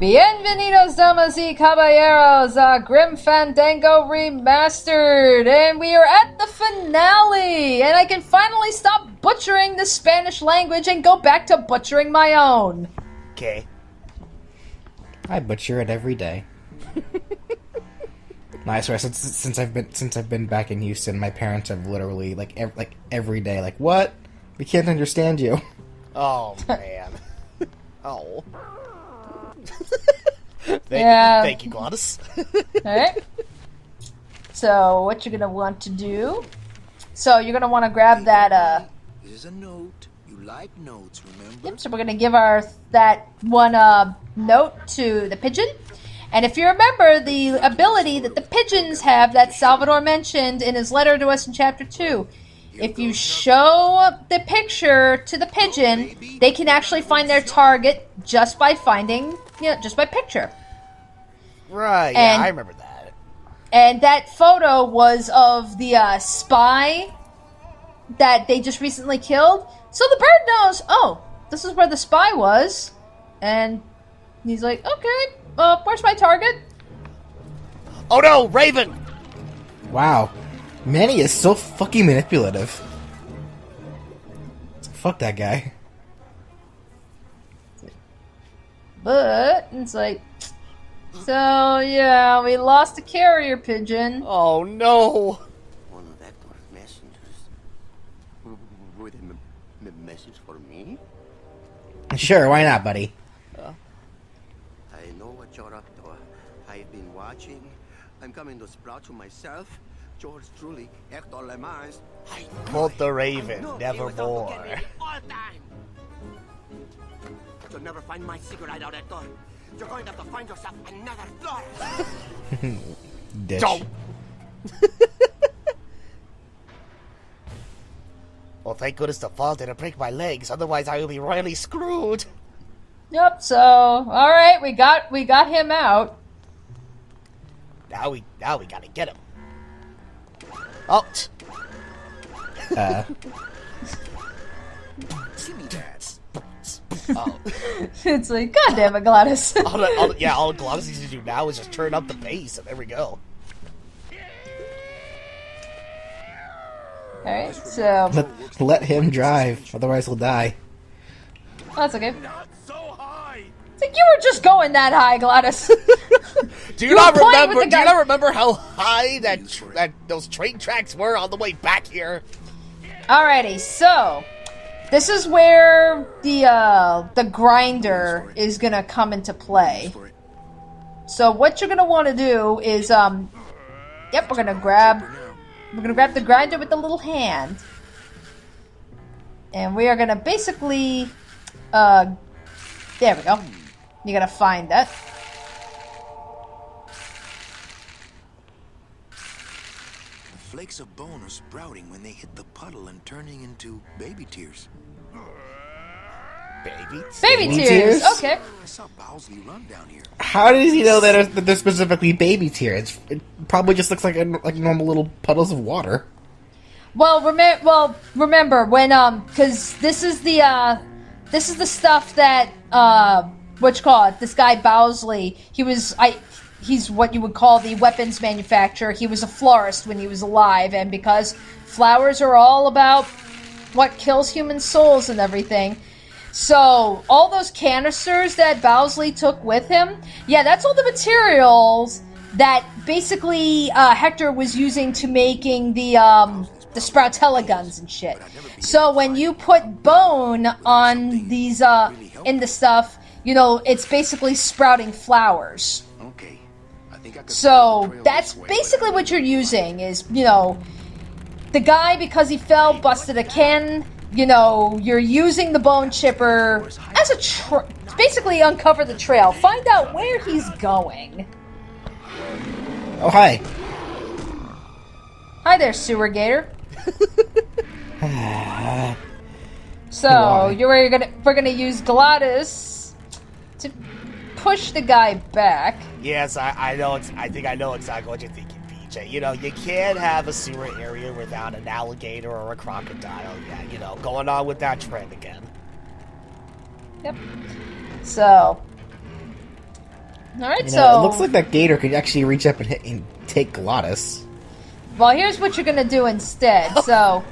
Bienvenidos, damas y caballeros, Grim Fandango Remastered, and we are at the finale, and I can finally stop butchering the Spanish language and go back to butchering my own. Okay. I butcher it every day. No, I swear, since I've been back in Houston, my parents have literally every day what? We can't understand you. Oh man. Oh. Thank you, Gladys. Alright. So, what you're gonna want to do... So, you're gonna want to grab that, This is a note. You like notes, remember? Yep, so we're gonna give that one, note to the pigeon. And if you remember the ability that the pigeons have that Salvador mentioned in his letter to us in Chapter 2, if you show the picture to the pigeon, they can actually find their target just by just by picture. Right, yeah, I remember that. And that photo was of the spy that they just recently killed. So the bird knows, oh, this is where the spy was. And he's like, okay, where's my target? Oh no, Raven! Wow. Manny is so fucking manipulative. Fuck that guy. But, it's like, so, yeah, we lost a carrier pigeon. Oh no! One of Hector's messengers. With a message for me? Sure, why not, buddy? I know what you're up to. I've been watching. I'm coming to sprout you myself. Yours truly, Hector LeMans. Quote the Raven, nevermore. You'll never find my secret hideout, Hector. You're going to have to find yourself another Flores. Ditch. Don't. Well, thank goodness the fall didn't break my legs, otherwise I would be royally screwed. Yep, so, alright, we got him out. Now we gotta get him. Oh. Oh. It's like, God damn it, Gladys. all Gladys needs to do now is just turn up the bass, and there we go. Alright, so... Let him drive, otherwise he'll die. That's okay. It's like, you were just going that high, Gladys. Do you not remember how high those train tracks were on the way back here? Alrighty, so... This is where the grinder is gonna come into play. So what you're gonna want to do is, yep, we're gonna grab the grinder with the little hand, and we are gonna basically, there we go. You gotta find that. Flakes of bone are sprouting when they hit the puddle and turning into baby tears. Baby tears? Okay. I saw Bowsley run down here. How does he know that they're specifically baby tears? It probably just looks like normal little puddles of water. Well, remember when because this is the stuff that this guy Bowsley, he's what you would call the weapons manufacturer. He was a florist when he was alive, and because flowers are all about what kills human souls and everything, so all those canisters that Bowsley took with him, yeah, that's all the materials that basically Hector was using to making the Sproutella guns and shit. So when you put bone on these in the stuff, you know, it's basically sprouting flowers. Okay. So that's basically what you're using is, you know, the guy, because he fell, busted a can, you know, you're using the bone chipper as a basically uncover the trail. Find out where he's going. Oh, hi. Hi there, Sewer Gator. So, we're gonna use Gladys to push the guy back. Yes, I know. I think I know exactly what you're thinking, PJ. You know, you can't have a sewer area without an alligator or a crocodile. Yeah, you know, going on with that trend again. Yep. So, All right, You so know, it looks like that gator could actually reach up and, and take Glottis. well, here's what you're gonna do instead. So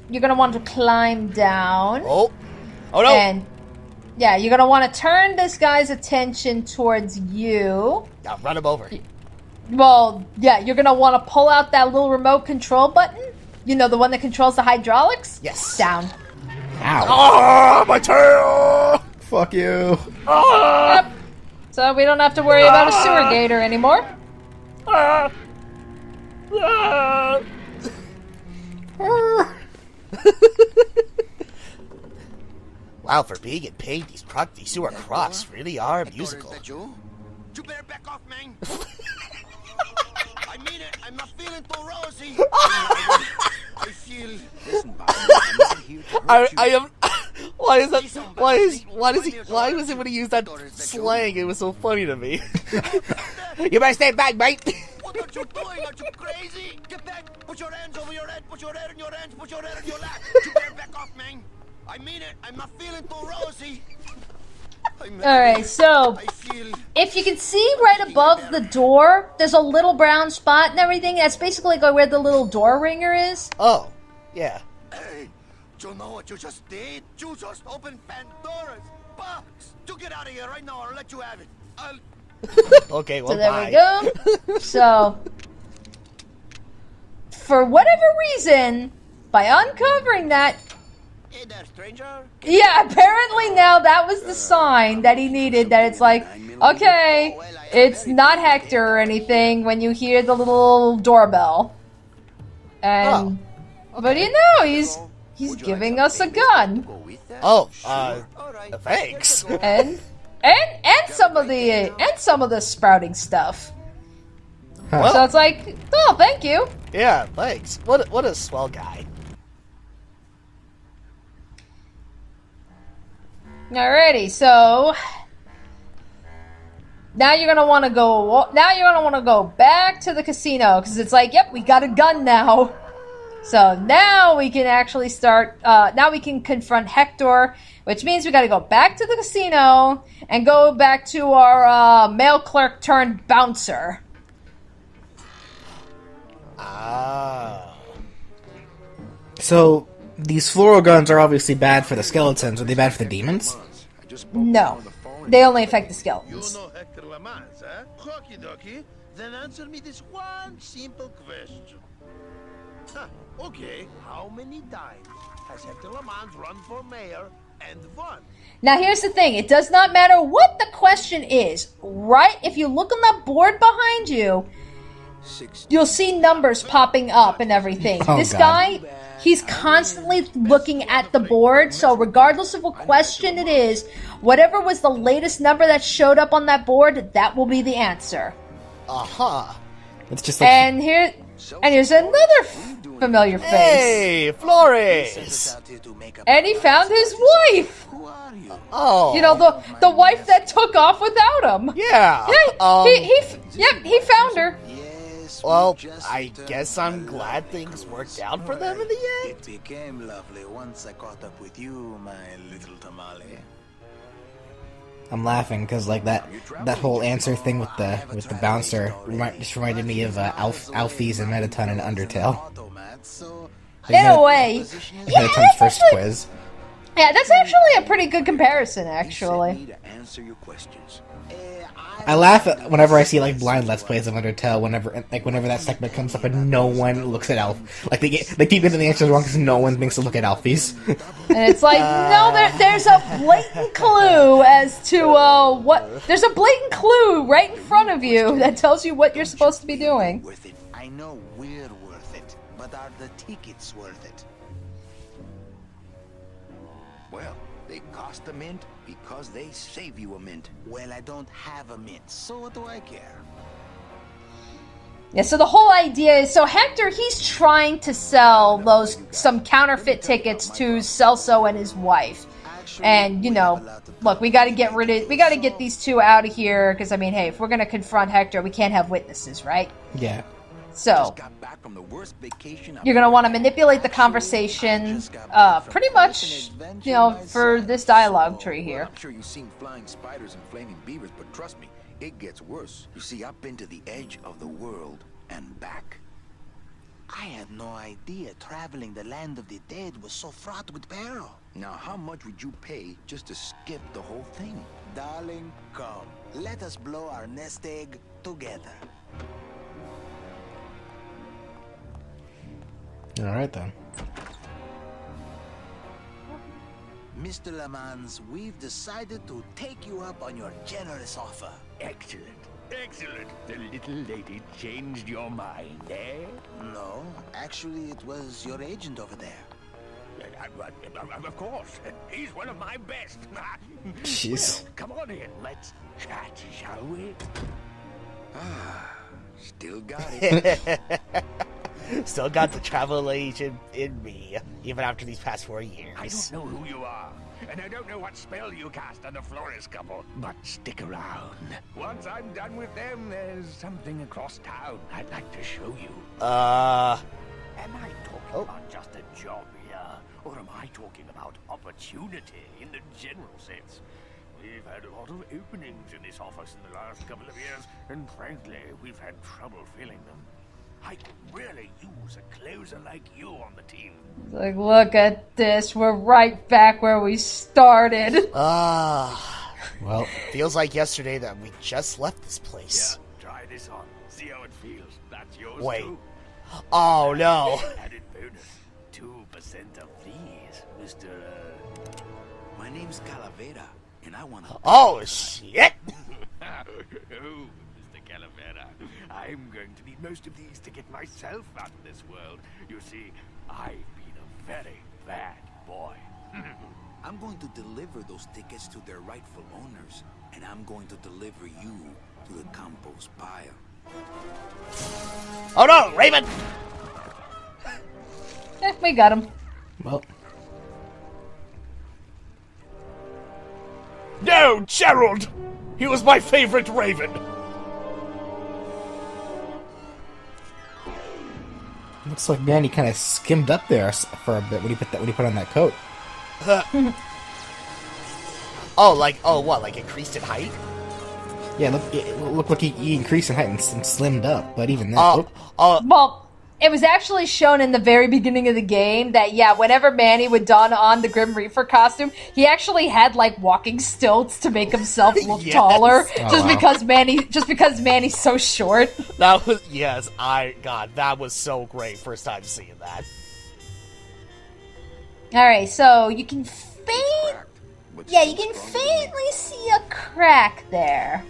you're gonna want to climb down. Oh no! And yeah, you're gonna want to turn this guy's attention towards you. Now run him over. Well, yeah, you're gonna want to pull out that little remote control button. You know, the one that controls the hydraulics. Yes. Down. Ow. Ah, my tail! Fuck you. Ah! Yep. So we don't have to worry about a sewer gator anymore. Ah! Ah! Wow, for being in pain, these sewer crocs really are musical. Hector, is that you? You better back off, man. I mean it. I'm not feeling too rosy. I feel. Listen, Bob, I'm not here to hurt you. I am. Why is that? Why was it when he used that slang? It was so funny to me. You better stay back, mate. What are you doing? Are you crazy? Get back! Put your hands over your head. Put your head in your hands. Put your head in your lap. You better back off, man. I mean it. I'm not feeling too rosy. Alright, so I feel. if you can see right above the door, there's a little brown spot and everything. That's basically like where the little door ringer is. Oh, yeah. Hey, do you know what you just did? You just opened Pandora's box. You get out of here right now, or I'll let you have it. Okay, well, So there bye. we go. So, for whatever reason, by uncovering that, Hey there, stranger. yeah, apparently now that was the sign that he needed, that it's like, okay, it's not Hector or anything when you hear the little doorbell. And, but you know, he's giving us a gun. Oh, thanks. And some of the sprouting stuff. Huh. So it's like, oh, thank you. Yeah, thanks. What a swell guy. Alrighty, so now you're gonna want to go. Now you're gonna want to go back to the casino because it's like, yep, we got a gun now. So now we can actually start. Now we can confront Hector, which means we got to go back to the casino and go back to our mail clerk turned bouncer. Ah. So, these fluoro guns are obviously bad for the skeletons. Are they bad for the demons? No, they only affect the You skeletons. know Hector LeMans, eh? Okie dokie. Then answer me this one simple question. Huh, okay, how many times has Hector LeMans run for mayor and won? Now here's the thing, it does not matter what the question is, right? If you look on that board behind you, you'll see numbers popping up and everything. Oh, This God. guy, he's constantly looking at the board, so regardless of what question it is, whatever was the latest number that showed up on that board, that will be the answer. Aha. It's just like And here's another familiar face. Hey, Flores. And he found his wife! Who are you? Oh. You know, the wife that took off without him. Yeah. He found her. Yes. Well, I guess I'm glad things worked out for them in the end. It became lovely once I caught up with you, my little tamale. I'm laughing because like that whole answer thing with the bouncer just reminded me of Alfie's and Metaton in Undertale. In a way. Yeah, Metaton's that's first actually, quiz. yeah, that's actually a pretty good comparison, actually. To answer your questions. I laugh at whenever I see like blind Let's Plays of Undertale. Whenever that segment comes up and no one looks at Alf, like they keep getting the answers wrong because no one thinks to look at Alfie's. And it's like, no, there's a blatant clue as to what. There's a blatant clue right in front of you that tells you what you're supposed to be doing. Worth it. I know we're worth it, but are the tickets worth it? Well, they cost a mint because they save you a mint. Well, I don't have a mint, so what do I care? Yeah, so the whole idea is, so Hector, he's trying to sell some counterfeit tickets to Celso and his wife. And, you know, look, we gotta get these two out of here, because, I mean, hey, if we're gonna confront Hector, we can't have witnesses, right? Yeah. So Just got back from the worst vacation I've you're gonna ever want to had. manipulate the Actually, conversation, I just got back from pretty quite an much, adventure you know, myself. for this dialogue So, tree here. well, I'm sure you've seen flying spiders and flaming beavers, but trust me, it gets worse. You see, I've been to the edge of the world and back. I had no idea traveling the land of the dead was so fraught with peril. Now, how much would you pay just to skip the whole thing? Darling, come. Let us blow our nest egg together. All right then. Mr. LeMans, we've decided to take you up on your generous offer. Excellent. Excellent. The little lady changed your mind, eh? No, actually, it was your agent over there. Of course. He's one of my best. Jeez. Well, come on in. Let's chat, shall we? Still got it. Still got the travel agent in me, even after these past 4 years. I don't know who you are, and I don't know what spell you cast on the Flores couple, but stick around. Once I'm done with them, there's something across town I'd like to show you. Am I talking about just a job here, or am I talking about opportunity in the general sense? We've had a lot of openings in this office in the last couple of years, and frankly, we've had trouble filling them. I could really use a closer like you on the team. Like, look at this. We're right back where we started. Well, Feels like yesterday that we just left this place. Yeah, try this on. See how it feels. That's yours Wait. too. Oh no. Added bonus. 2% of these, Mr. My name's Calavera, and I want to... Oh shit. Oh, Mr. Calavera. I'm going to need most of these to get myself out of this world. You see, I've been a very bad boy. I'm going to deliver those tickets to their rightful owners, and I'm going to deliver you to the compost pile. Oh no, Raven. We got him. well. No, Gerald. He was my favorite Raven. Looks like Manny kind of skimmed up there for a bit when he put on that coat. What? Like increased in height? Yeah, look like he increased in height and slimmed up, but even that. Well, it was actually shown in the very beginning of the game that, yeah, whenever Manny would don on the Grim Reaper costume, he actually had, like, walking stilts to make himself look Yes. taller, Oh, just because Manny's so short. That was that was so great. First time seeing that. Alright, so you can But Yeah, still you can stronger than me. faintly see a crack there.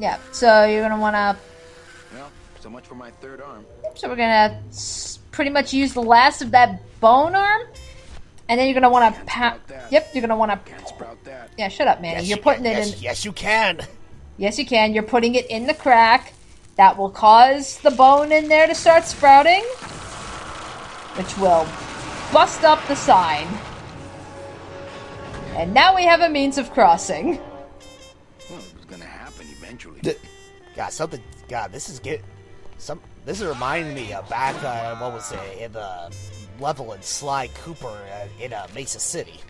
Yeah, so you're gonna wanna... Well, so much for my third arm. So we're gonna pretty much use the last of that bone arm, and then you're gonna wanna sprout that. Yep, you're gonna wanna... Can't sprout that. Yeah, shut up, Manny. Yes, You're you putting can. it Yes, in... Yes, you can. Yes, you can. You're putting it in the crack. That will cause the bone in there to start sprouting, which will bust up the sign. And now we have a means of crossing. Well, it was gonna happen eventually. This is reminding me of back, what was it, in the level in Sly Cooper in Mesa City.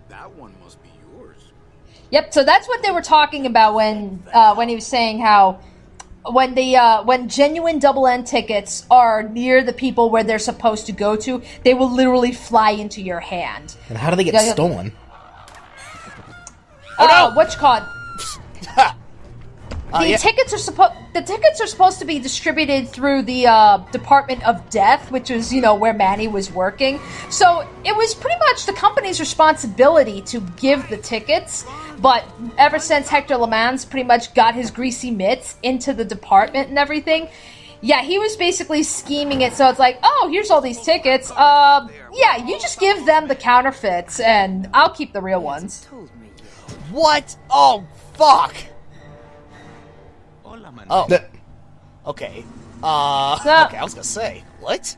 That one must be yours. Yep. So that's what they were talking about when he was saying how when genuine double N tickets are near the people where they're supposed to go to, they will literally fly into your hand. And how do they get Yeah. stolen? no! Whatchamacallit? Yeah. Tickets are supposed to be distributed through the Department of Death, which is, where Manny was working. So it was pretty much the company's responsibility to give the tickets. But ever since Hector LeMans pretty much got his greasy mitts into the department and everything, yeah, he was basically scheming it. So it's like, oh, here's all these tickets. Yeah, you just give them the counterfeits, and I'll keep the real ones. What? Oh, fuck. Oh. Okay. Okay, I was gonna say, what?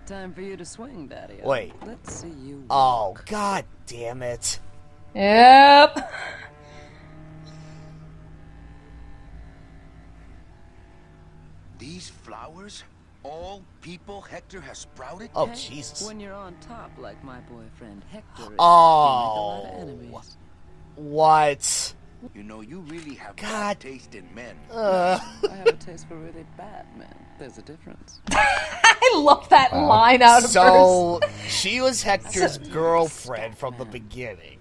Time for you to swing, Daddy. Wait. Let's see you. Oh, god damn it. Yep. These flowers? All people Hector has sprouted? Oh, Hey, Jesus. When you're on top, like my boyfriend Hector is, Oh. you make a lot of enemies. What? You know, you really have God. bad taste in men. I have a taste for really bad men. There's a difference. I love that line out of So, she was Hector's girlfriend from the beginning.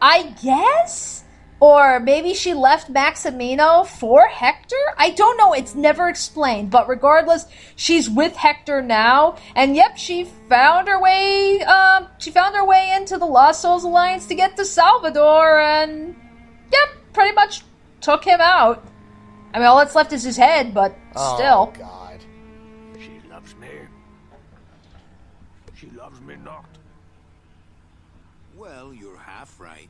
I guess? Or maybe she left Maximino for Hector? I don't know. It's never explained. But regardless, she's with Hector now. And yep, she found her way into the Lost Souls Alliance to get to Salvador. And yep, pretty much took him out. I mean, all that's left is his head, but still. Oh, God. She loves me. She loves me not. Well, you're half right.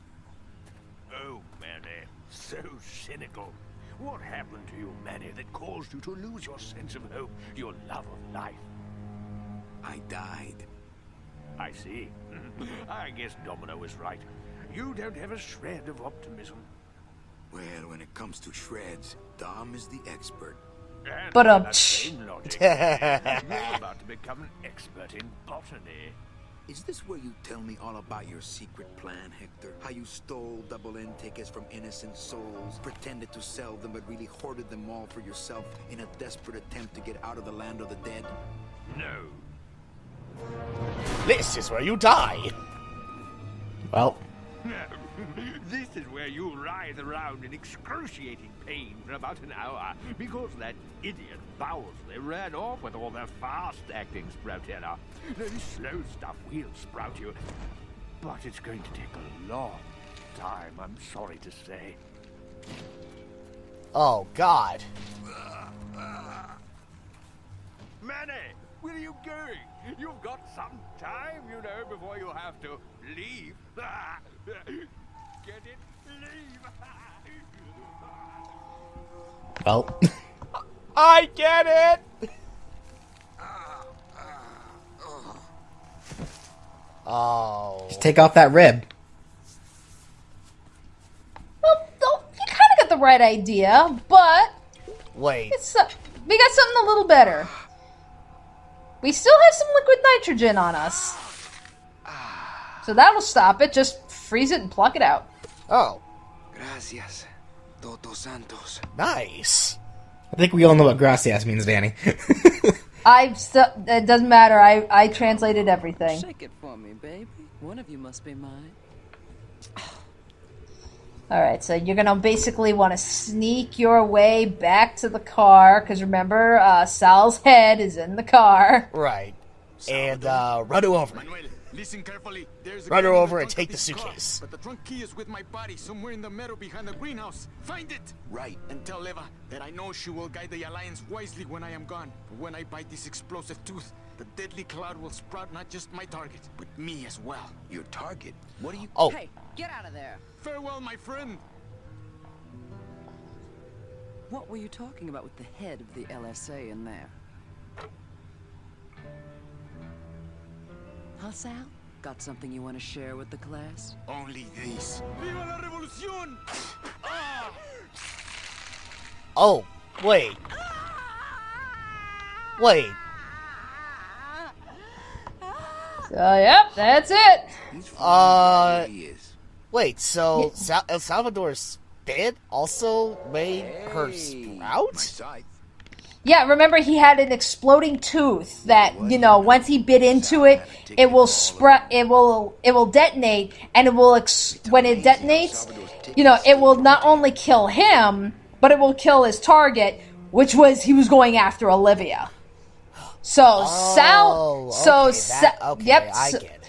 Oh, Manny, so cynical. What happened to you, Manny, that caused you to lose your sense of hope, your love of life? I died. I see. I guess Domino was right. You don't have a shred of optimism. Well, when it comes to shreds, Dom is the expert. And But, by that same logic, you're about to become an expert in botany. Is this where you tell me all about your secret plan, Hector? How you stole double-end tickets from innocent souls, pretended to sell them, but really hoarded them all for yourself in a desperate attempt to get out of the land of the dead? No. This is where you die. Well, This is where you writhe around in excruciating pain for about an hour because that idiot Bowsley ran off with all the fast-acting Sproutella. This slow stuff will sprout you, but it's going to take a long time, I'm sorry to say. Oh, God. Manny, where are you going? You've got some time, you know, before you have to leave. Get it? Leave. well, I get it! Oh. just take off that rib. Well, you kind of got the right idea, but Wait. we got something a little better. We still have some liquid nitrogen on us. So that'll stop it. Just freeze it and pluck it out. Oh. Gracias, Toto Santos. Nice. I think we all know what gracias means, Danny. It doesn't matter. I translated everything. Shake it for me, baby. One of you must be mine. Alright, so you're gonna basically want to sneak your way back to the car, because remember, Sal's head is in the car. Right. And, run her over. Manuel, listen carefully. There's a Run her gun in the over and trunk take of the this suitcase. Car, but the trunk key is with my body somewhere in the meadow behind the greenhouse. Find it! Right. And tell Eva that I know she will guide the Alliance wisely when I am gone. But when I bite this explosive tooth, the deadly cloud will sprout not just my target, but me as well. Your target? What are you... Oh. Hey, get out of there. Farewell, my friend! What were you talking about with the head of the LSA in there? Huh, Sal? Got something you want to share with the class? Only this. Viva la revolución! Ah! Oh, wait. Wait. So, yep, that's it. He's fine Uh, where he is. Wait, so El Salvador's spit also made her My sprout? scythe. Yeah, remember he had an exploding tooth that, you know, once he bit into it, it will detonate, and it will when it detonates, you know, it will not only kill him, but it will kill his target, which was he was going after Olivia. So Sal, Okay, I get it.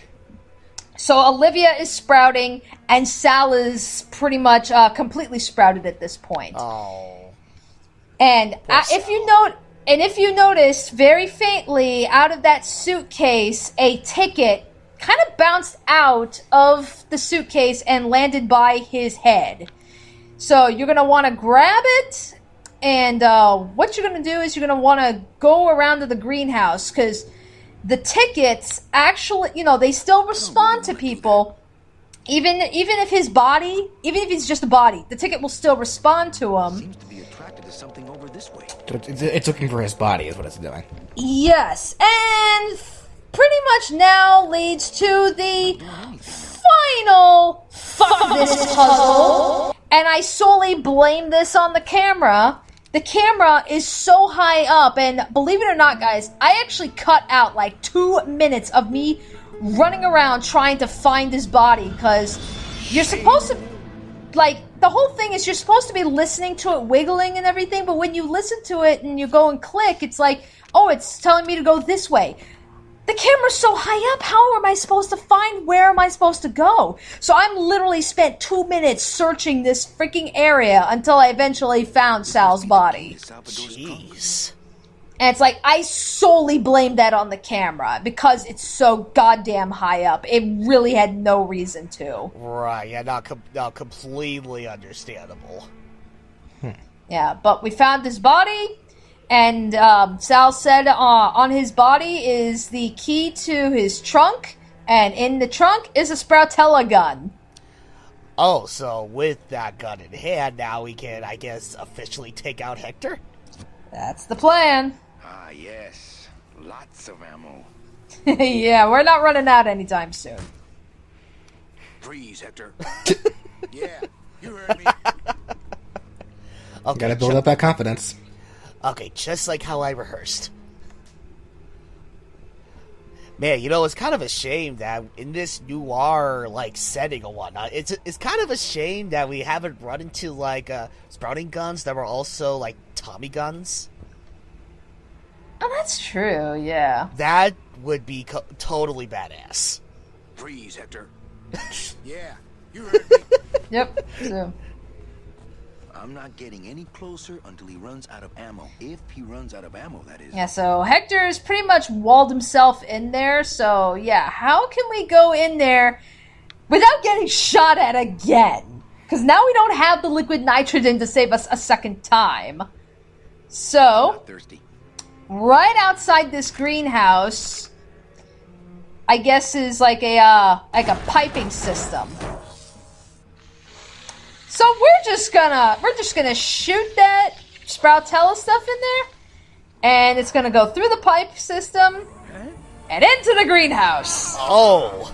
So Olivia is sprouting, and Sal is pretty much completely sprouted at this point. Oh. And if you notice, very faintly out of that suitcase, a ticket kind of bounced out of the suitcase and landed by his head. So you're gonna want to grab it, and what you're gonna do is you're gonna want to go around to the greenhouse, because the tickets actually, you know, they still respond to people. Even if his body, even if he's just a body, the ticket will still respond to him. Seems to be attracted to something over this way. It's looking for his body, is what it's doing. Yes, and pretty much now leads to the final fuck this puzzle. And I solely blame this on the camera. The camera is so high up, and believe it or not, guys, I actually cut out like 2 minutes of me running around trying to find his body, because you're supposed to, like, the whole thing is you're supposed to be listening to it wiggling and everything, but when you listen to it and you go and click, it's like, oh, it's telling me to go this way. The camera's so high up, how am I supposed to find where am I supposed to go? So I'm literally spent 2 minutes searching this freaking area until I eventually found Sal's body. Jeez. And it's like, I solely blame that on the camera because it's so goddamn high up. It really had no reason to. Right, yeah, not completely understandable. Yeah, but we found his body, and Sal said on his body is the key to his trunk, and in the trunk is a Sproutella gun. Oh, so with that gun in hand, now we can, I guess, officially take out Hector? That's the plan. Ah, yes. Lots of ammo. Yeah, we're not running out anytime soon. Freeze, Hector. Yeah, you heard me. Okay, Gotta build up that confidence. Okay, just like how I rehearsed. Man, you know, it's kind of a shame that in this noir, like, setting and whatnot, it's kind of a shame that we haven't run into, like, sprouting guns that were also, like, Tommy guns. Oh, that's true, yeah. That would be totally badass. Freeze, Hector. Yeah, you heard me. Yep, so. I'm not getting any closer until he runs out of ammo. If he runs out of ammo, that is. Yeah, so Hector's pretty much walled himself in there, so yeah, how can we go in there without getting shot at again? Because now we don't have the liquid nitrogen to save us a second time. So, Not thirsty. right outside this greenhouse, I guess is like a piping system. So we're just gonna shoot that Sproutella stuff in there, and it's gonna go through the pipe system and into the greenhouse. Oh!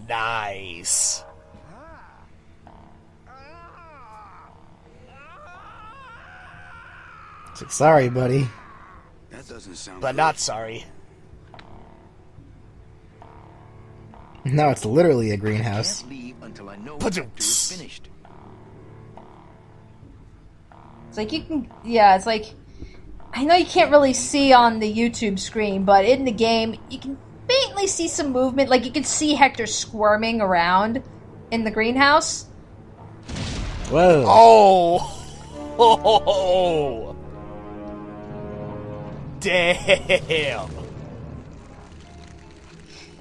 Nice. Sorry, buddy. That doesn't sound But good. not sorry. No, it's literally a greenhouse. Can't leave until I know But Hector is finished. It's like you can, yeah, it's like, I know you can't really see on the YouTube screen, but in the game, you can faintly see some movement. Like, you can see Hector squirming around in the greenhouse. Whoa. Oh! Oh! Damn!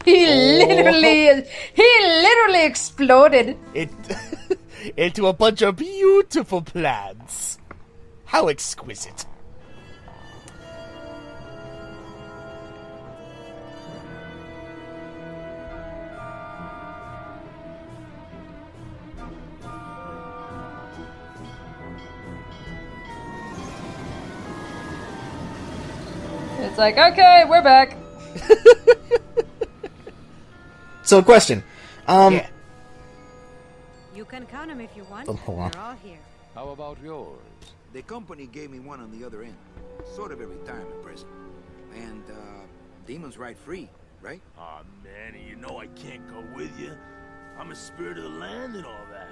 He literally exploded. It into a bunch of beautiful plants. How exquisite. It's like, okay, we're back. So, question. Yeah. You can count them if you want. Oh, hold on. They're all here. How about yours? The company gave me one on the other end. Sort of a retirement present. And, demons ride free, right? Aw, Manny, you know I can't go with you. I'm a spirit of the land and all that.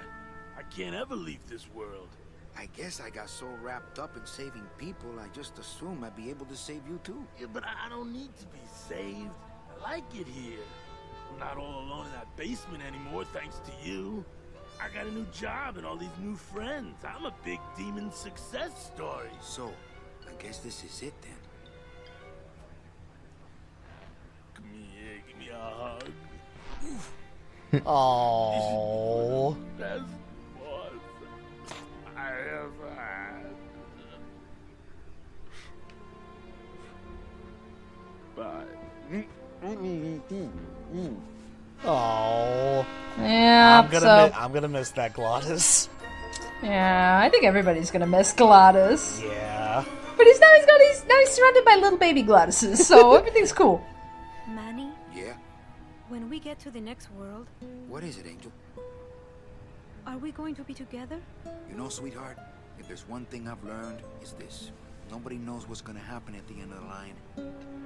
I can't ever leave this world. I guess I got so wrapped up in saving people, I just assumed I'd be able to save you too. Yeah, but I don't need to be saved. I like it here. I'm not all alone in that basement anymore, thanks to you. I got a new job and all these new friends. I'm a big demon success story. So, I guess this is it then. Come here, give me a hug. Oh. Best boss I ever had. Bye. Oh, Yeah, I'm gonna miss that Glottis. yeah, I think everybody's gonna miss Glottis. Yeah. But now he's surrounded by little baby Glottises, so everything's cool. Manny, Yeah? when we get to the next world, What is it, Angel? are we going to be together? You know, sweetheart, if there's one thing I've learned, it's this. Nobody knows what's gonna happen at the end of the line.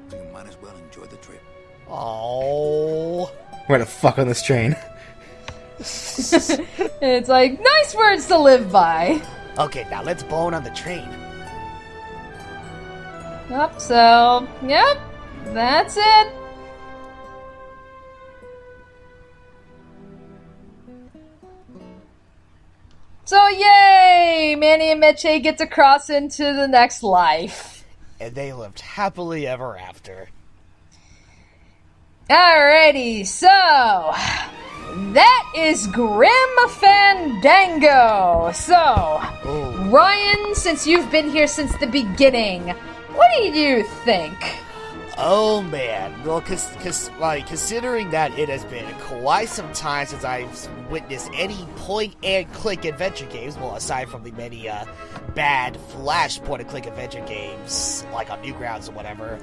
So you might as well enjoy the trip. Oh. Where the fuck on this train? It's like, nice words to live by. Okay, now let's bone on the train. Yep, so, yep, that's it. So, yay! Manny and Meche get to cross into the next life. And they lived happily ever after. Alrighty, so that is Grim Fandango. So, Ooh. Ryan, since you've been here since the beginning, what do you think? Oh man, well, considering that it has been quite some time since I've witnessed any point-and-click adventure games, well, aside from the many bad Flash point-and-click adventure games, like on Newgrounds or whatever,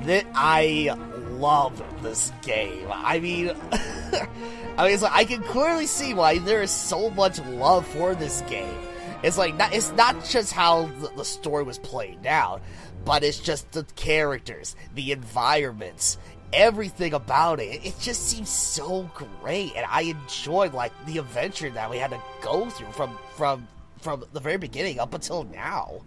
that I love this game. I mean, it's like I can clearly see why there is so much love for this game. It's like it's not just how the story was played out, but it's just the characters, the environments, everything about it. It just seems so great, and I enjoyed like the adventure that we had to go through from the very beginning up until now.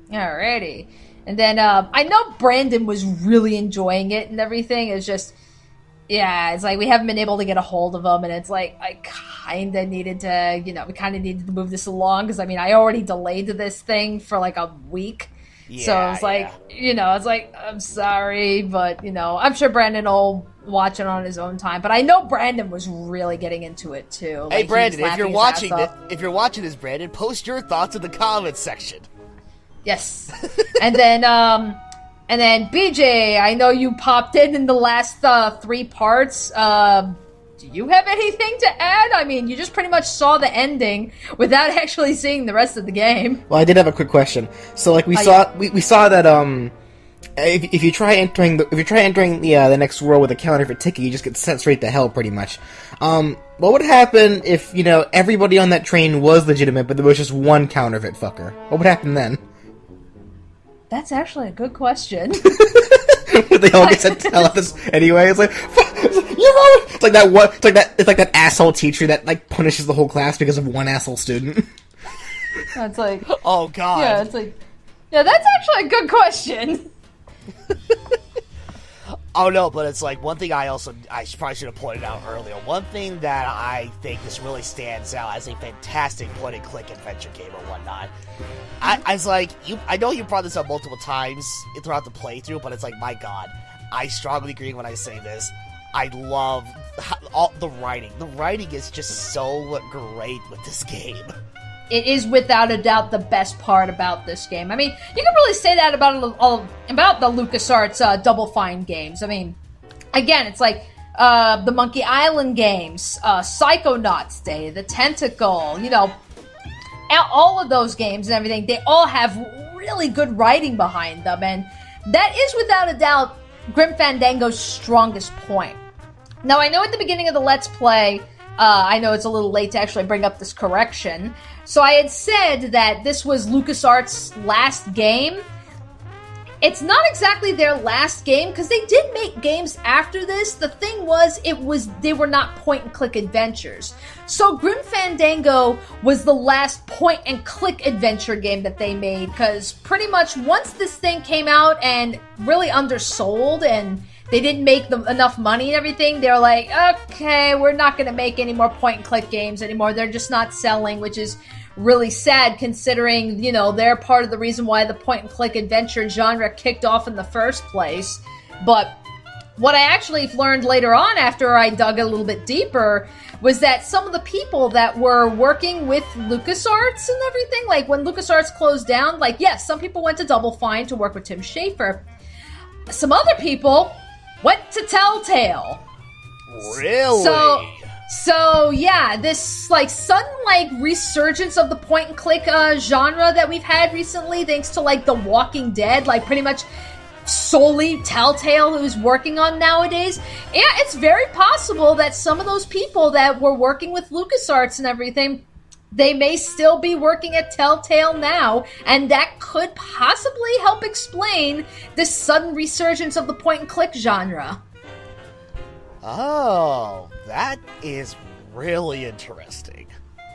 Alrighty. And then, I know Brandon was really enjoying it and everything. It's just, yeah, it's like we haven't been able to get a hold of him, and it's like, I kind of needed to, we kind of needed to move this along, because, I mean, I already delayed this thing for like a week. Yeah, so it's like, it's like, I'm sorry, but, I'm sure Brandon will watch it on his own time. But I know Brandon was really getting into it, too. Hey, Like, Brandon, he was if you're laughing his watching ass off. if you're watching this, Brandon, post your thoughts in the comments section. Yes. And then BJ, I know you popped in the last 3 parts. Do you have anything to add? I mean, you just pretty much saw the ending without actually seeing the rest of the game. Well, I did have a quick question. So, like, we saw that if you try entering the next world with a counterfeit ticket, you just get sent straight to hell, pretty much. What would happen if everybody on that train was legitimate, but there was just one counterfeit fucker? What would happen then? That's actually a good question. They all get sent to hell anyway. It's like, you're wrong. It's like that asshole teacher that like punishes the whole class because of one asshole student. That's like, oh god. Yeah, it's like, yeah, that's actually a good question. Oh no, but it's like one thing I probably should have pointed out earlier. One thing that I think this really stands out as a fantastic point-and-click adventure game or whatnot. I was like, I know you brought this up multiple times throughout the playthrough, but it's like, my god, I strongly agree when I say this. I love all the writing. The writing is just so great with this game. It is without a doubt the best part about this game. I mean, you can really say that about the LucasArts Double Fine games. I mean, again, it's like the Monkey Island games, Psychonauts Day, The Tentacle, all of those games and everything, they all have really good writing behind them, and that is without a doubt Grim Fandango's strongest point. Now, I know at the beginning of the Let's Play, I know it's a little late to actually bring up this correction, so I had said that this was LucasArts' last game. It's not exactly their last game, because they did make games after this. The thing was, they were not point-and-click adventures. So Grim Fandango was the last point-and-click adventure game that they made, because pretty much once this thing came out and really undersold, and they didn't make enough money and everything, they were like, okay, we're not going to make any more point-and-click games anymore. They're just not selling, which is really sad considering, they're part of the reason why the point-and-click adventure genre kicked off in the first place. But what I actually learned later on after I dug a little bit deeper was that some of the people that were working with LucasArts and everything, like when LucasArts closed down, like, yes, some people went to Double Fine to work with Tim Schafer. some other people went to Telltale. Really? So yeah, this like sudden like resurgence of the point and click genre that we've had recently, thanks to like The Walking Dead, like pretty much solely Telltale who's working on nowadays. Yeah, it's very possible that some of those people that were working with LucasArts and everything, they may still be working at Telltale now, and that could possibly help explain this sudden resurgence of the point and click genre. Oh, that is really interesting.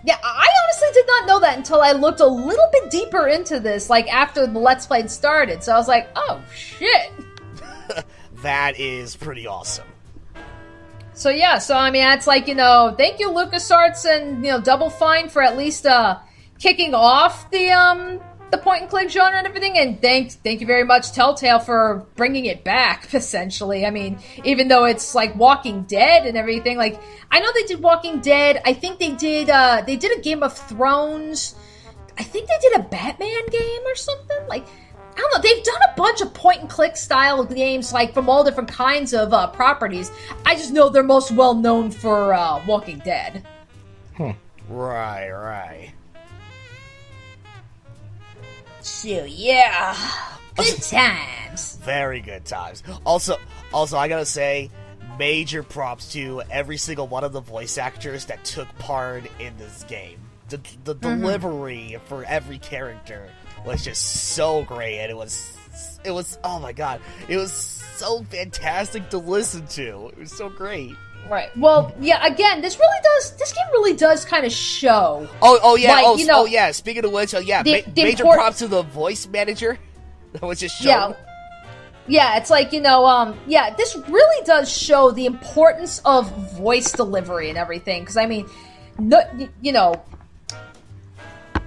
Yeah, I honestly did not know that until I looked a little bit deeper into this, like after the Let's Play started. So I was like, oh shit. That is pretty awesome. So yeah, so I mean, it's like, thank you LucasArts and, Double Fine for at least kicking off the point and click genre and everything, and thank you very much Telltale for bringing it back, essentially. I mean, even though it's like Walking Dead and everything, like I know they did Walking Dead. I think they did a Game of Thrones. I think they did a Batman game or something. Like, I don't know. They've done a bunch of point and click style games, like from all different kinds of properties. I just know they're most well known for Walking Dead. Right. So yeah, good times. Very good times. Also, I gotta say, major props to every single one of the voice actors that took part in this game. The delivery for every character was just so great, and it was oh my god, it was so fantastic to listen to. It was so great. Right. Well, yeah. Again, this game really does kind of show. Oh yeah. Like, yeah. Speaking of which, major props to the voice manager that was just shown. Yeah. It's like this really does show the importance of voice delivery and everything. Because I mean,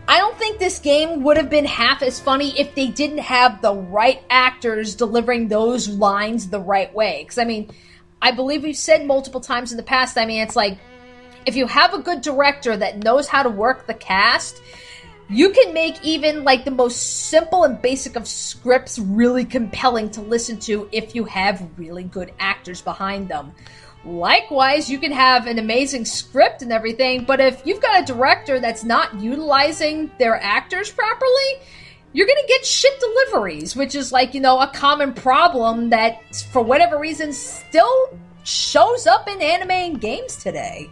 I don't think this game would have been half as funny if they didn't have the right actors delivering those lines the right way. Because I mean, I believe we've said multiple times in the past, I mean, it's like, if you have a good director that knows how to work the cast, you can make even, like, the most simple and basic of scripts really compelling to listen to if you have really good actors behind them. Likewise, you can have an amazing script and everything, but if you've got a director that's not utilizing their actors properly, you're gonna get shit deliveries, which is like, a common problem that, for whatever reason, still shows up in anime and games today.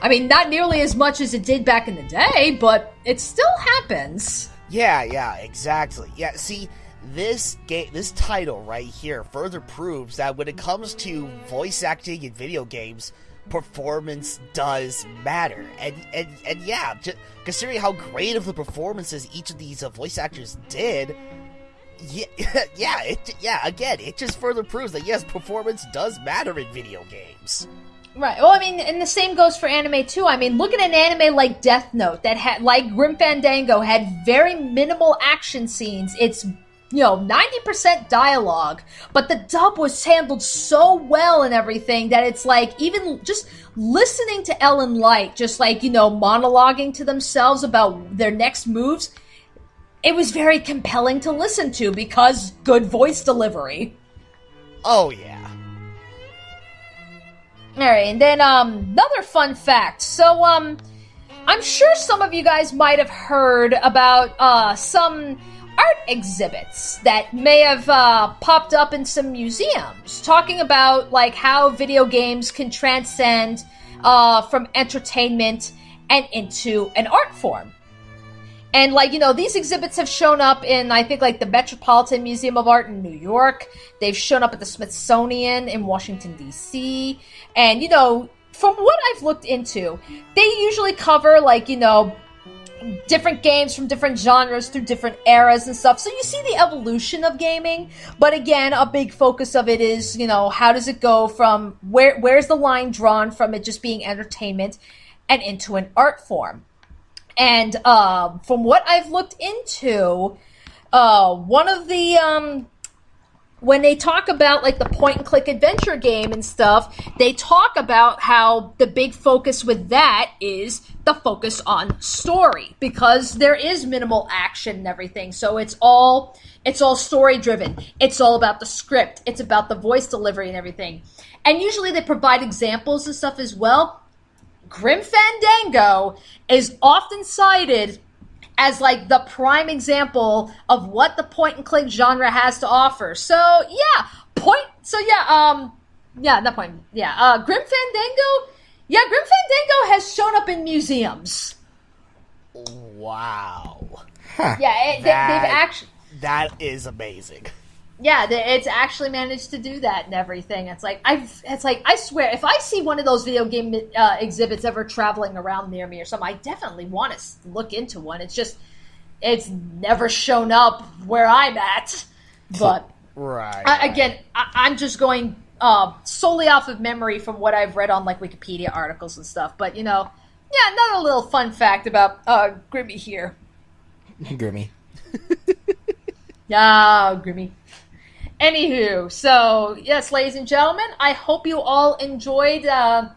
I mean, not nearly as much as it did back in the day, but it still happens. Yeah, exactly. Yeah, see, this title right here further proves that when it comes to voice acting in video games, performance does matter, and yeah, just considering how great of the performances each of these voice actors did, again, it just further proves that yes, performance does matter in video games. Right. Well, I mean, and the same goes for anime too. I mean, look at an anime like Death Note that had, like Grim Fandango, had very minimal action scenes. It's 90% dialogue, but the dub was handled so well and everything that it's like, even just listening to Ellen Light, just like, monologuing to themselves about their next moves, it was very compelling to listen to because good voice delivery. Oh, yeah. Alright, and then, another fun fact. So, I'm sure some of you guys might have heard about, some art exhibits that may have popped up in some museums talking about like how video games can transcend from entertainment and into an art form. And like, these exhibits have shown up in, I think, like the Metropolitan Museum of Art in New York. They've shown up at the Smithsonian in Washington, D.C. And, from what I've looked into, they usually cover like, different games from different genres through different eras and stuff. So you see the evolution of gaming, but again, a big focus of it is, how does it go from where's the line drawn from it just being entertainment and into an art form? And from what I've looked into, one of the when they talk about like the point and click adventure game and stuff, they talk about how the big focus with that is the focus on story, because there is minimal action and everything. So it's all story driven. It's all about the script. It's about the voice delivery and everything. And usually they provide examples and stuff as well. Grim Fandango is often cited as like the prime example of what the point and click genre has to offer. So Grim Fandango. Yeah, Grim Fandango has shown up in museums. Wow. Huh. Yeah, they've actually. That is amazing. Yeah, it's actually managed to do that and everything. It's like I swear, if I see one of those video game exhibits ever traveling around near me or something, I definitely want to look into one. It's never shown up where I'm at. But right. I'm just going solely off of memory from what I've read on like Wikipedia articles and stuff. But another little fun fact about Grimmy here. Grimmy. Yeah, Grimmy. Anywho, so yes, ladies and gentlemen, I hope you all enjoyed that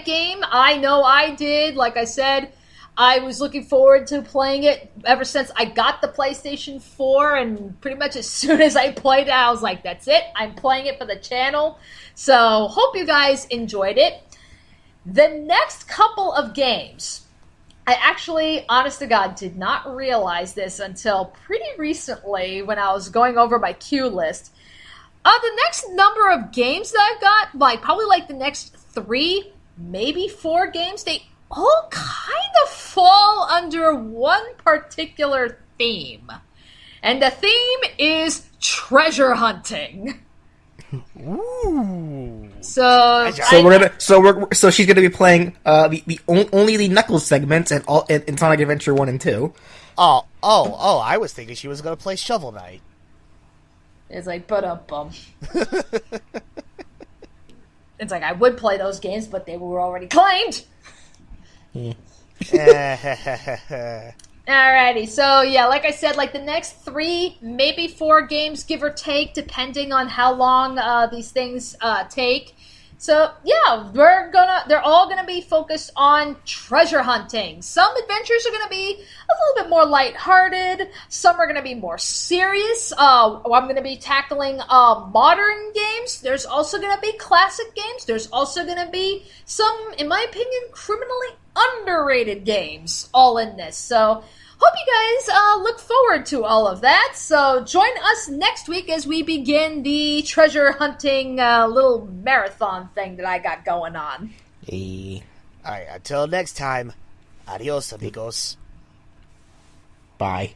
game. I know I did. Like I said, I was looking forward to playing it ever since I got the PlayStation 4, and pretty much as soon as I played it, I was like, that's it. I'm playing it for the channel. So, hope you guys enjoyed it. The next couple of games, I actually, honest to God, did not realize this until pretty recently when I was going over my queue list. The next number of games that I've got, probably the next 3, maybe 4 games, they all kind of fall under one particular theme. And the theme is treasure hunting. Ooh. So she's gonna be playing only the Knuckles segments and all in Sonic Adventure 1 and 2. Oh! I was thinking she was gonna play Shovel Knight. It's like, bum. It's like I would play those games, but they were already claimed. Alrighty, so yeah, like I said, the next 3, maybe 4 games, give or take, depending on how long these things take. So yeah, they're all gonna be focused on treasure hunting. Some adventures are gonna be a little bit more lighthearted. Some are gonna be more serious. I'm gonna be tackling modern games. There's also gonna be classic games. There's also gonna be some, in my opinion, criminally underrated games all in this. So hope you guys look forward to all of that. So join us next week as we begin the treasure hunting little marathon thing that I got going on. Hey. Alright, until next time, adios amigos. Bye.